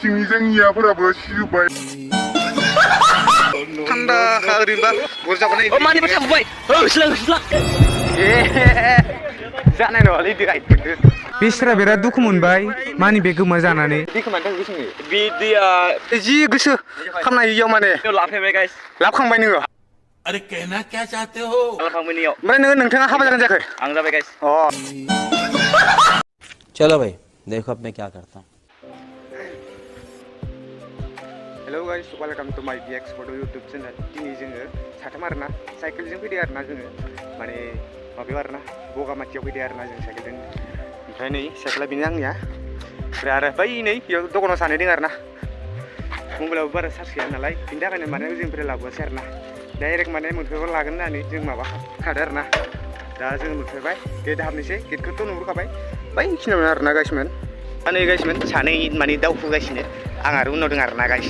सिंनिजोंनियाफोराबो सिजोब्बाय थान्दा ओरैनोबा बुरजाखौनो मानिबा थाबोबाय होस्ला जानाय नङालै गाइखेरदो बिसोरा बिराद दुखु मोनबाय मानि बे गोमा जानानै दैखौ मानो थाखाय गोसो बे दैया जि गोसो खामनाय इयाव माने लाफैबाय गाइस लाबखांबाय नोङो अरे कहना क्या चाहते हो लाफांमोननियाव ओमफ्राय नोंथाङा हाबा जागोन जायाखै आं जाबाय गाइस चलो भाई देखो अब मैं क्या करता हूँ हेलौ गाइस वेलकाम टू माय बिएक्स फट' इउटुब चेनेल दिनै जोङो साथाम आरोना साइकेलजों फैदों आरोना जोङो माने माबायाव आरोना बगामाथियाव फैदों आरोना जों साइकेलजों ओमफ्राय नै साइकेला बेनो आंनिया ओमफ्राय आरो बै नै बेयाव दखानाव सानै दं आरोना मबाइलाबो बारा चार्ज गैया नालाय बेनि थाखायनो माने जोंनिफ्राय लाबोआसै आरोना डाइरेक्ट माने मोनफैबा लागोन होननानै जों माबा खादो आरोना दा जों मोनफैबाय गेट हाबनोसै गेटखौथ' नुहुरखाबाय बैखिनियावनो आरोना गाइसमोन दा नै गाइसमोन सानै माने दावखोगासिनो आं आरो उनाव दं आरोना गाइस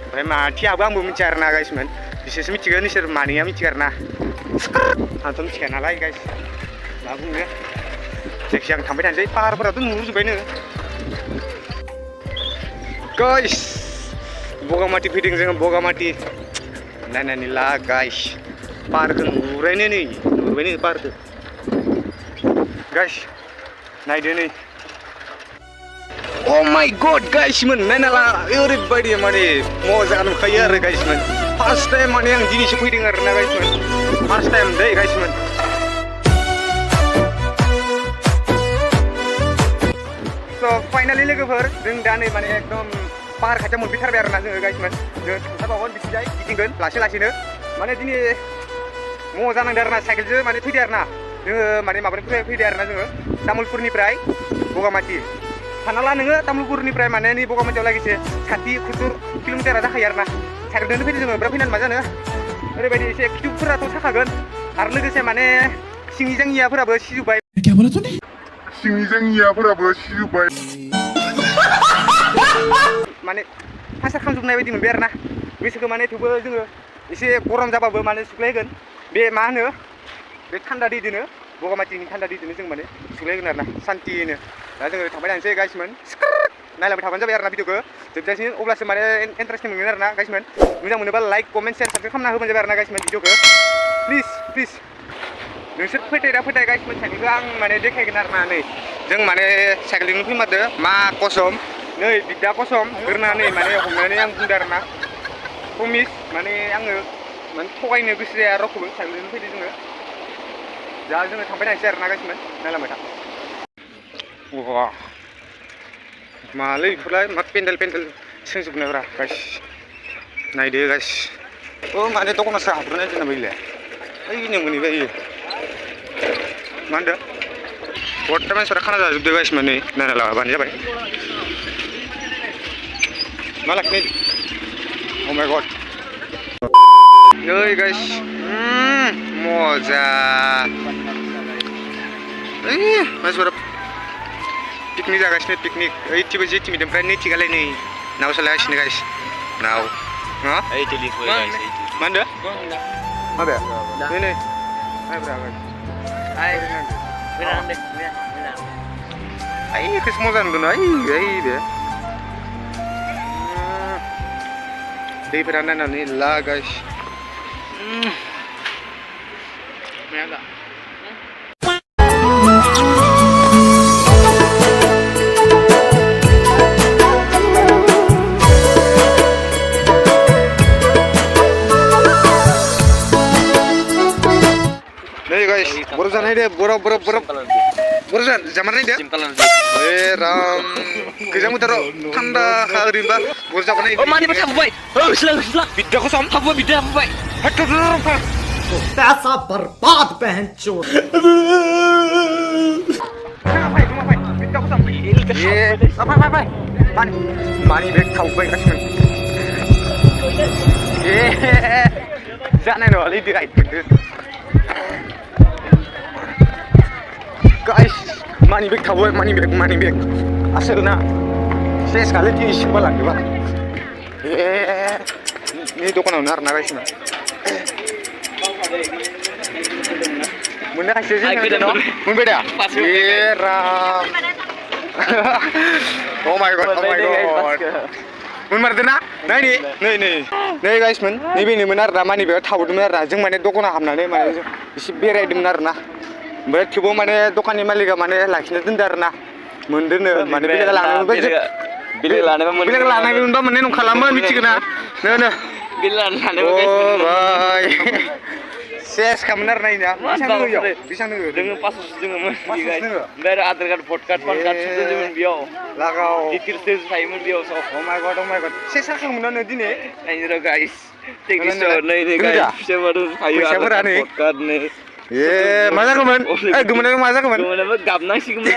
ओमफ्राय माथियाबो आंबो मिथिया आरोना गाइसमोन बिसोरसो मिथिगोन नोंसोर मानैया मिथिगो आरोना आंथ' मिथिया नालाय गाइस मा बुङो जायखिजाया आं थांबाय थानोसै पाहारफोराथ' नुहुरजोब्बायनो गाइस बगामाथि फैदों जोङो बगामाथि नायनानै ला गाइस पाहारखौ नुहुरबायनो नै नुहुरबाय नै पाहारखौ गाइस नायदो नै Oh my god गाइसमोन नायना ला ओरैबायदि माने मजा नुखायो आरो गाइसमोन फार्स्ट टाइम माने आं दिनैसो फैदों आरोना गाइसमोन फार्स्ट टाइम दै गाइसमोन स' फाइनालि लोगोफोर जों दा नै माने एकदम पाहार खाथियाव मोनफैथारबाय आरोना जोङो गाइसमोन जों थांथारबावगोन बिथिंजाय गिदिंगोन लासैनो माने दिनै मजा नांदों आरोना साइकेलजों माने फैदो आरोना जोङो माने माबानिफ्राय फैदो आरोना जोङो तामुलपुरनिफ्राय बगामाथि सानना ला नोङो तामुलपुरनिफ्राय माने नै बगामाथियाव लागिसे 60-70 किल'मिटारा जाखायो आरोना साइकेलजोंनो फैदो जोङो ओमफ्राय फैनानै मा जानो ओरैबायदि एसे खिथुफोराथ' साखागोन आरो लोगोसे माने सिंनि जांगियाफोराबो सिजोब्बाय सिंनिजोंनियाफोराबो सिजोब्बाय माने फासार खालामजोबनाय बायदि मोनबाय आरोना गोसोखौ माने थेवबो जोङो एसे गरम जाबाबो माने सुग्लायगोन बे मा होनो बे थान्दा दैजोंनो बगामाथिनि थान्दा दैजोंनो जों माने सुग्लायगोन आरोना सान्थिनो दा जोङो थांबाय थानोसै गाइसमोन नायलांबाय थाबानो जाबाय आरोना भिडिअखौ जोबजासिम अब्लासो माने इन्टारेस्टिं मोनगोन आरोना गाइसमोन मोजां मोनोबा लाइक कमेन्ट शेयार साबस्क्राइब खालामना होबानो जाबाय आरोना गाइसमोन भिडिअखौ प्लिज नोंसोर फैथाय गाइसमोन साइकेलखौ आं माने देखायगोन आरोना नै जों माने साइकेलजोंनो फैमारदो मा कसम नै बिदा कसम गोरनानै माने हमनानै आं बुंदों आरोना प्रमिस माने आङो माने थगायनो गोसो जाया रावखौबो साइकेलजोंनो फैदो जोङो दा जोङो थांबाय थानोसै आरोना गाइसमोन नायलांबाय था वाह मालै बेफोरलाय मा पेन्डेल सोंजोबनायब्रा गाइस नायदो गाइस माने दखानावसो हाबग्रोनाय जोंना बैलाय ओइनो मोनहैबाय इयो मा होनदों बर्डटा मानसिफोरा खाना जाजोबदो गाइसमोन नै नायना लाबानो जाबाय मा लाखिनाय Oh my god नै गाइस मजा मानसिफोरा पिकनिक जागासिनो पिकनिक ओइथिबो जेथिमिनिफ्राय नैथिगालाय नै नाव सालायगासिनो गाइस नाव मा होनदो माबे नै नायब्रा ai kesemutan tuh ai be di peranan ini lah guys mega nih guys barusan aja barusan zaman ini dia ram kejamu taruh tanda harimba barusan ini oh mani bertabubai selang bidah kosong tabu bidah babai hatur rumah पैसा बर्बाद बहन चोद bidah kosong apa mani bek tahu baik kasih jangan loh lihat itu guys money bag tahu money bag asalnya saya sekali ini siapa lagi pak ini dokan owner guys ini mana kasih sih no beda ram Oh my god, oh my god. मोनमारदोंना नै गाइसमोन नैबेनोमोन आरो ना माने बेयाव थाबोदोंमोन आरो ना जों माने दखानाव हाबनानै माने एसे बेरायदोंमोन आरो ना ओमफ्राय थेवबो माने दखाननि मालिका माने लाखिना दोनदों आरो ना मोनदोंनो माने बेलेगा लानायमोनबा मोननाय नंखालामोन मिथिगोना नो अ भाई सेस खामोन आरो नायना बेसां दोङो दोङो 500 दोङोमोन दोङो ओमफ्राय आधार कार्ड भट कार्ड पान कार्ड दोङोमोन बेयाव लागाव डिटेल्स थायोमोन बेयाव सब oh my god सेस खालामोन नो दिनै नायनो गाइस टेक्निसियान नै गाइस फैसाफोर थायो फैसाफोरा नै भट कार्ड नै ए मा जागौमोन गोमोनाबो मा जागौमोन गोमोनाबो गाबनांसिगौमोन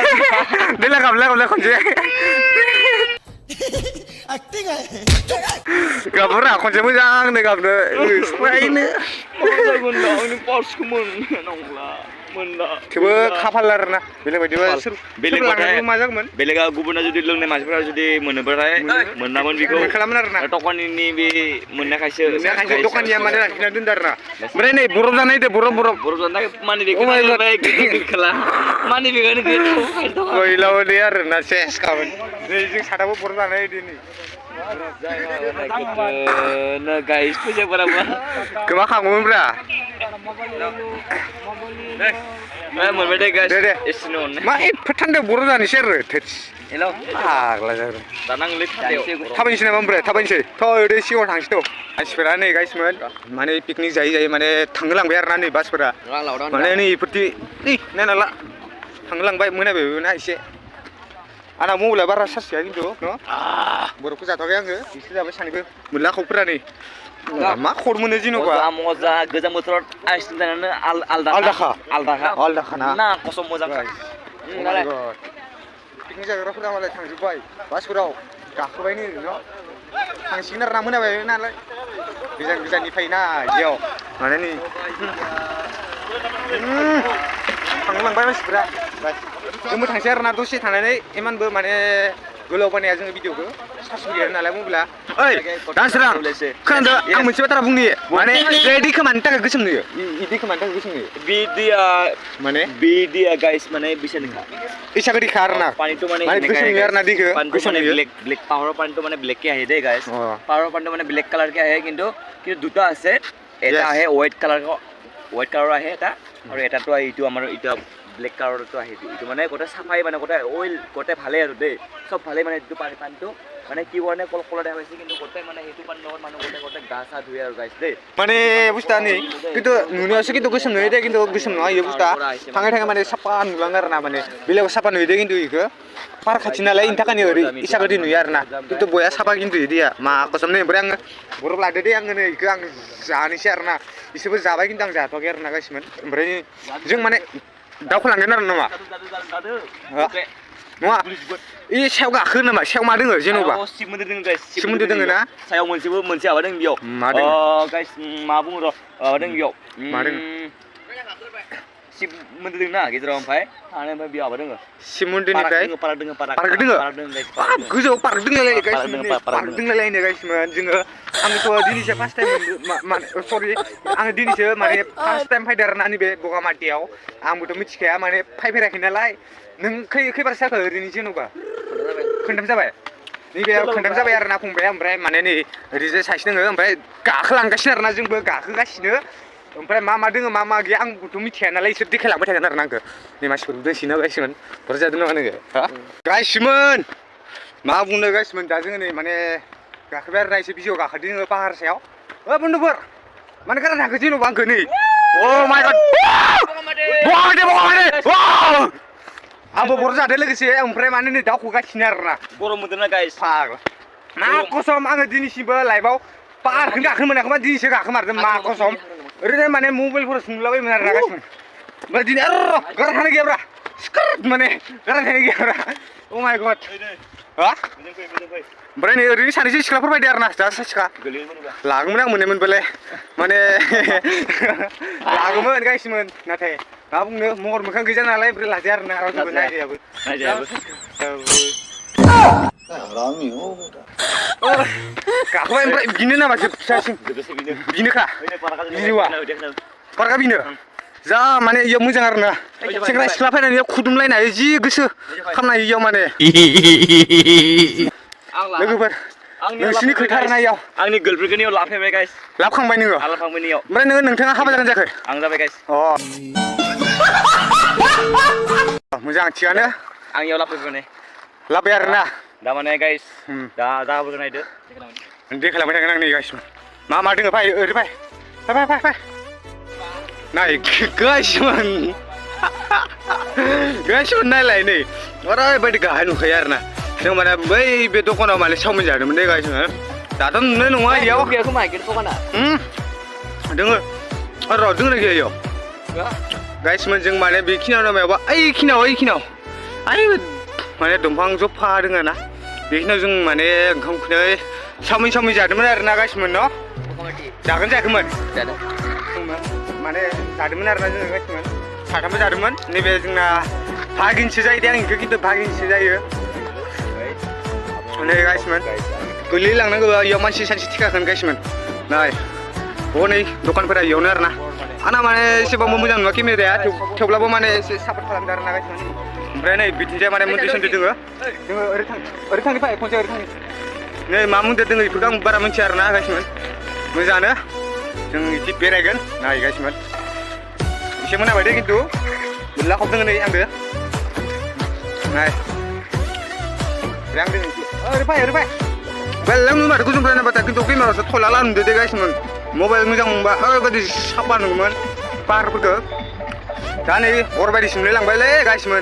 देला गाबला खनसे गाबरा खनसे मोजांनो गाबनो स्प्रायनो थेवबो खाफाल आरोना बेलेग बायदिबा बेलेग मा जागौमोन बेलेगा गुबुना जुदि लोंनाय मानसिफोरा जुदि मोनोबाथाय मोनामोन बेखौ खालामोन आरोना दखाननि बे मोननायखायसो दखानिया माने लाखिना दोनदों आरोना ओमफ्राय नै बरफ जानाय दे बरफ जानाय मानि बेखौ मानि बेगानो गैलाव दे आरोना सेस खामोन नै जों सादाबो बरफ जानाय दिनै गाइस फैसाफोराबो गोमा खाङोमोनब्रा मोनबाय दे गाइस दे एसेनो अननाय मा एफा थान्दायाव बरफ जानोसै आरो थोस हेलौ फाग्ला जादों दानांलै थाबायनोसै नामा ओमफ्राय थाबायनोसै ओरै सिगाङाव थांसै थ' मानसिफोरा नै गाइसमोन माने पिकनिक जायै माने थांहोलांबाय आरोना नै बासफोरा माने नै इफोरदि नायनाला थांहोलांबाय मोनाबायबो ना एसे आंना मबाइला बारा चार्ज गैया खिन्थु न' बरफखौ जाथ'वाखै आङो एसे जाबाय सानैबो मोनला खावफोरा नै मा खर मोनो जेन'बा मजा गोजां बोथोराव आइसक्रिम जानानै आलदाखा ना कसम मोजां पिकनिक जाग्राफोरा मालाय थांजोब्बाय बासफोराव गाखोबाय नै न' थांसिगोन आरो ना मोनाबाय नालाय गोजाननिफ्राय फैना इयाव माने नै थांलांबाय मानसिफोरा जोंबो थांसै आरो ना दसे थानानै इमानबो माने गोलाव बानाया जोङो भिडिअखौ चार्ज गैया नालाय मबाइला ओइ दानसोरां खोनादों आं मोनसे बाथ्रा बुंनि माने बे दैखौ मानि थाखाय गोसोम नुयो दैखौ मानि थाखाय गोसोम नुयो बे दैया माने गाइस माने बिसानिखा इसाखौ दैखा आरो ना पानीটো माने गोसोम नुयो आरो ना दैखौ गोसोम नुयो ब्लैक पाहाৰৰ पानीটো মানে ব্লেক কে আহে দে গাইস পাহাৰৰ পানীটো মানে ব্লেক কালাৰ কে আহে কিন্তু দুটা আছে এটা আহে হোৱাইট কালাৰ আহে এটা আৰু এটাটো এইটো আমাৰ এটা ব্লেক কালাৰটো আহে এইটো মানে গোটেই চাফাই মানে গোটেই অইল গোটেই ভালে আৰু দেই সব ভালে মানে এইটো পানীটো মানে কি কাৰণে কলা দেখা পাইছে কিন্তু গোটেই মানে সেইটো পানী লগত মানুহ গোটেই গা চা ধুই আৰু গাইছ দেই মানে बुस्थुआ नै কিন্তু नुनायावसो কিন্তু गोसोम नुयो दे কিন্তু गोसोम नङा इयो बुस्थुआ थाङै माने साफा नुलाङो आरो ना माने बेलेगाव साफा नुयो दे खिन्थु इखो पार खाथि नालाय इनि थाखायनो ओरै इसाखौ दै नुयो आरो ना खिन्थु बया साफा खिन्थु इदिया मा कसम नै ओमफ्राय आङो बरफ लादो दे आङो नै इखो आं जानोसै आरो ना इसोरबो जाबाय खिन्थु आं जाथ'वाखै आरो ना गासिमोन ओमफ्राय जों माने दाउखौ लांगोन आरो नामा नङा इ सायाव गाखो नामा सायाव मा दोङो जेन'बा सिमोन्दो दोङो ना सायाव मोनसे माबा दों बेयाव मा दों गाइस मा बुङो र' माबा दों बेयाव मा दों सिमोन्दो दों ना गेजेराव ओमफ्राय बेयाव माबा दोङो सिमोन्दोनिफ्राय पार्क दोङो गोजौआव पार्क दोंलाय गाइसमोन जोङो आंथ' दिनैसो फार्स्ट टाइम सरि आङो दिनैसो माने फार्स्ट टाइम फैदों आरो ना नैबे बगामाथियाव आंबोथ' मिथिखाया माने फैफेराखै नालाय नों खैबारसो जाखो ओरैनो जेन'बा खोन्थाम जाबाय नैबे खोन्थाम जाबाय आरो ना फंबाया ओमफ्राय माने नै ओरैजाय सासे दोङो ओमफ्राय गाखोलांगासिनो आरो ना जोंबो गाखोगासिनो ओमफ्राय मा दोङो मा गैया आंबोथ' मिथिया नालाय इसोर देखायलांबाय थागोन आरो ना आंखो नै मानसिफोरखौ दोनसिनो गायसिमोन बुरजा जादों नामा नोङो गायसिमोन मा बुंनो गायसिमोन दा जोङो नै माने गाखोबाय आरो ना एसे बिजौआव गाखोदों जोङो पाहार सायाव बन्दुफोर माने गारनो हाखो जेन'बा आंखो नै अ माय गड बगामाथि आंबो बर' जादों लोगोसे ओमफ्राय माने नै दावखोगासिनो आरो ना गरम मोनदोंना गाइस फाग्ला मा कसम आङो दिनैसिमबो लाइफआव पाहारखौनो गाखोनो मोनाखैमोन दिनैसो गाखोमारदों मा कसम ओरैनो माने मबाइलफोराव नुलाबायोमोन आरो ना गासिमोन ओमफ्राय दिनै गारनो थानाय गैयाब्रा स्कार्ट माने गारनो थानाय गैयाब्रा अ माय गड हा ओमफ्राय नै ओरैनो सानैसो सिख्लाफोर बायदि आरो ना जा सिख्ला लागोमोन आं मोनोमोनबालाय माने लागोमोन गायसिमोन नाथाय मा बुंनो महर मोखां गैजा नालाय ओमफ्राय लाजाया आरो ना रावजोंबो नायजायाबो गाखोबाय ओमफ्राय बिनो नामा जोबजासिम बिनोखा जिउआ पार्कआ बिनो जा माने इयाव मोजां आरोना सेंग्रा सिख्ला फैनानै इयाव खुदुमलायनाय जि गोसो खालामनाय इयाव माने लोगोफोर नोंसिनि खोथा आरोना इयाव आंनि गर्लफ्रेन्डखौ इयाव लाफैबाय गाइस लाबोखांबाय नोङो लाफांबाय इयाव ओमफ्राय नोंथाङा हाबा जागोन जायाखै आं जाबाय गाइस मोजां थिगानो आं इयाव लाफैबाय माने लाबोबाय आरोना दा माने गाइस दा जाबोगोन नायदो देखायलांबाय थागोन आं नै गासिबो मा दोङो फै ओरै फै नाय गासिबो नायलाय नै ओरैबायदि गाहाय नुखायो आरोना जों माने बै बे दखानाव माने चावमिन जादोंमोन दे गासिबो दाथ' नुनाय नङा इयाव बेखौ माइकेट दखाना दोङो र' दोङो गैया इयाव गासिबो जों माने बेखिनियाव मायावबा ओइखिनियाव ओइ माने दंफां जफा दोङो ना बेखिनियाव जों माने ओंखाम उखैनाय चावमिन जादोंमोन आरोना गासिबो न' जागोन जायाखैमोन माने जादोंमोन आरोना जोङो गासिबो साथामबो जादोंमोन नैबे जोंना भागिनसो जायो दे आं इखौ खिन्थु भागिनसो जायो नै गासिबो गोलैलांनांगौ इयाव मानसि सानसे थिखागोन गासिबो नाय हनै दखानफोरा इयावनो आरोना आंना माने एसेबांबो मोजां नङा केमेराया थेवब्लाबो माने एसे सापर्ट खालामदो आरोना गासिबो ओमफ्राय नै बिथिंजाय माने मन्दिर सन्दिर दोङो ओरै थांनि फै खनसे ओरै थांनि नै मा मन्दिर दोङो बेफोरखौ आं बारा मिथिया आरोना गासिबो मोजाङानो जों इदि बेरायगोन नाय गासिबो एसे मोनाबाय दे खिन्थु मेरला खब दोङो नै आंदो नाय ओरै फै बेलेग नुबाथ' गोजौनिफ्राय नायबाथाय खिन्थु केमेरायावसो थला नुदो दे गासिबो मबाइल मोजां मोनबा ओरैबायदि साफा नुगौमोन पाहारफोरखौ दा नै अर बायदि सोंलाय लांबायलै गासिबो